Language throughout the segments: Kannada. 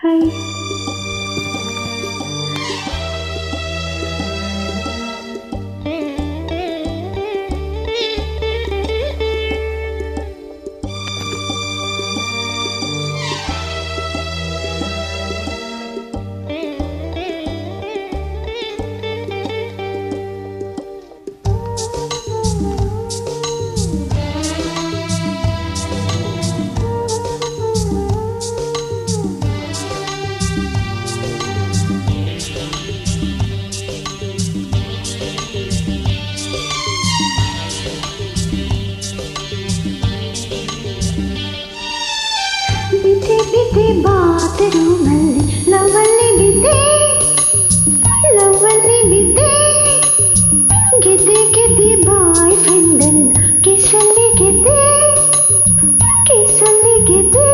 Hi. ಬಿದ್ದೆ ಬಿದ್ದೆ ಬಾತ್ರೂಮಲ್ಲಿ ಲವ್ವಲ್ಲಿ ಬಿದ್ದೆ ಗೆದ್ದೆ ಗೆದ್ದೆ ಬಾಯ್ ಫ್ರೆಂಡನ್ ಕಿಸಲ್ಲಿ ಗೆದ್ದೆ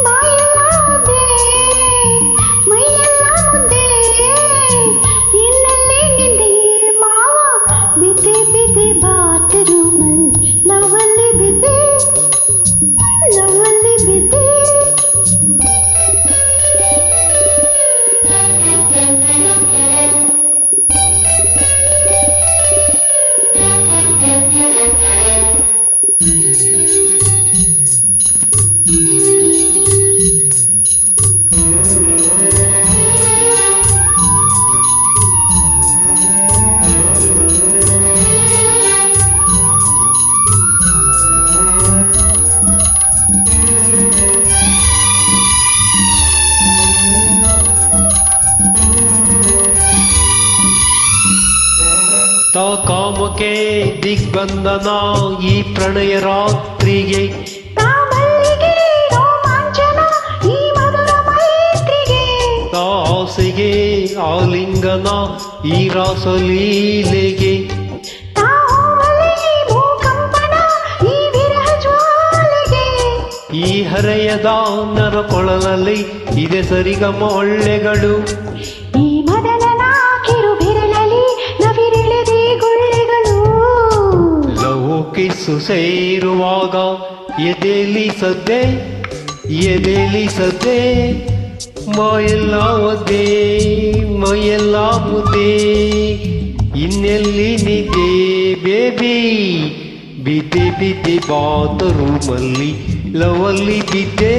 ಬಾಯೆಲ್ಲ ಮುದ್ದೆ ಮೈಯೆಲ್ಲ ಮುದ್ದೆ ಇನ್ನಲ್ಲೇ ನಿದ್ದೆ ಮಾವ ಬಿದ್ದೆ ಬಿದ್ದೆ ಬಾತ್ರೂಮಲ್ಲಿ ಲವ್ವಲ್ಲಿ ಬಿದ್ದೆ ಕಾಮಕ್ಕೆ ದಿಗ್ಬಂಧನ ಈ ಪ್ರಣಯ ರಾತ್ರಿಗೆ ಆಸೆಗೆ ಆಲಿಂಗನ ಈ ರಾಸಲೀಲೆಗೆ ಈ ಹರೆಯದ ನರಕೊಳಲಲ್ಲಿ ಇದೆ ಸರಿಗಮ ಒಳ್ಳೆಗಳು ಕಿಸ್ಸು ಸೇರುವಾಗ ಎದೆಲಿ ಸದ್ದೆ ಮೈಯೆಲ್ಲ ಒದ್ದೆ ಮೈಯೆಲ್ಲ ಮುದ್ದೆ ಇನ್ನೆಲ್ಲಿ ನಿದ್ದೆ ಬೇಬಿ ಬಿದ್ದೆ ಬಾತ್ರೂಮಲ್ಲಿ ಲವಲ್ಲಿ ಬಿದ್ದೆ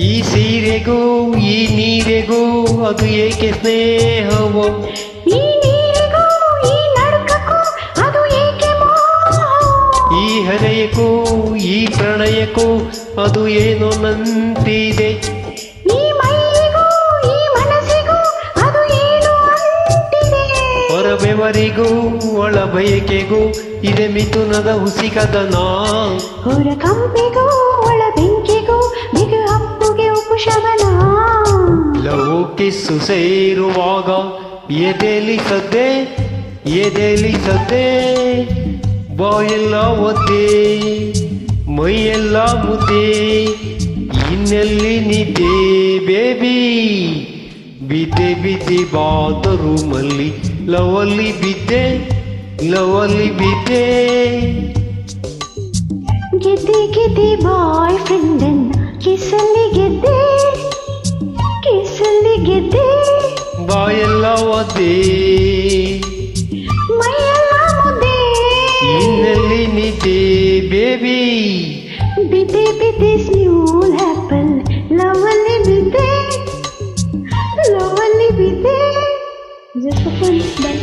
ಈ ಸೀರೆಗೂ ಈ ನೀರೆಗೂ ಅದು ಏಕೆ ಸ್ನೇಹವೋ ಈ ಹರೆಯಕ್ಕೂ ಈ ಪ್ರಣಯಕ್ಕೂ ಅದು ಏನೋ ನಂತಿದೆ ಹೊರಬೆವರಿಗೂ ಒಳ ಬಯಕೆಗೂ ಇದೆ ಮಿಥುನದ ಹುಸಿಕದನ ಹೊರ ಕಂಪಿಗೂ ಒಳ ಬೆಂಕಿಗೂ ಬಿಗು ಹಪ್ಪುಗೆ ಉಪಶಮನ ಲವ್ ಕಿಸ್ಸು ಸೇರುವಾಗ ಎದೆಲಿ ಸದ್ದೆ ಬಾಯೆಲ್ಲ ಒದ್ದೆ ಮೈಯೆಲ್ಲ ಮುದ್ದೆ ಇನ್ನೆಲ್ಲಿ ನಿದ್ದೆ ಬೇಬಿ ಬಿದ್ದೆ ಬಾತ್ರೂಮಲ್ಲಿ ಲವಲ್ಲಿ ಬಿದ್ದೆ ಗೆದ್ದೆ ಬಾಯ್ ಫ್ರೆಂಡನ್ ಕಿಸಲ್ಲಿ ಗೆದ್ದೆ ಬಾಯೆಲ್ಲ ಒದ್ದೆ ಮೈಯೆಲ್ಲ ಮುದ್ದೆ ಇನ್ನೆಲ್ಲಿ ನಿದ್ದೆ ಬೇಬಿ ಬಿದ್ದೆ ಸ್ನ್ಯೂಲ್ ಆಪಲ್ ಲವಲ್ಲಿ ಬಿದ್ದೆ just for fun. Bye.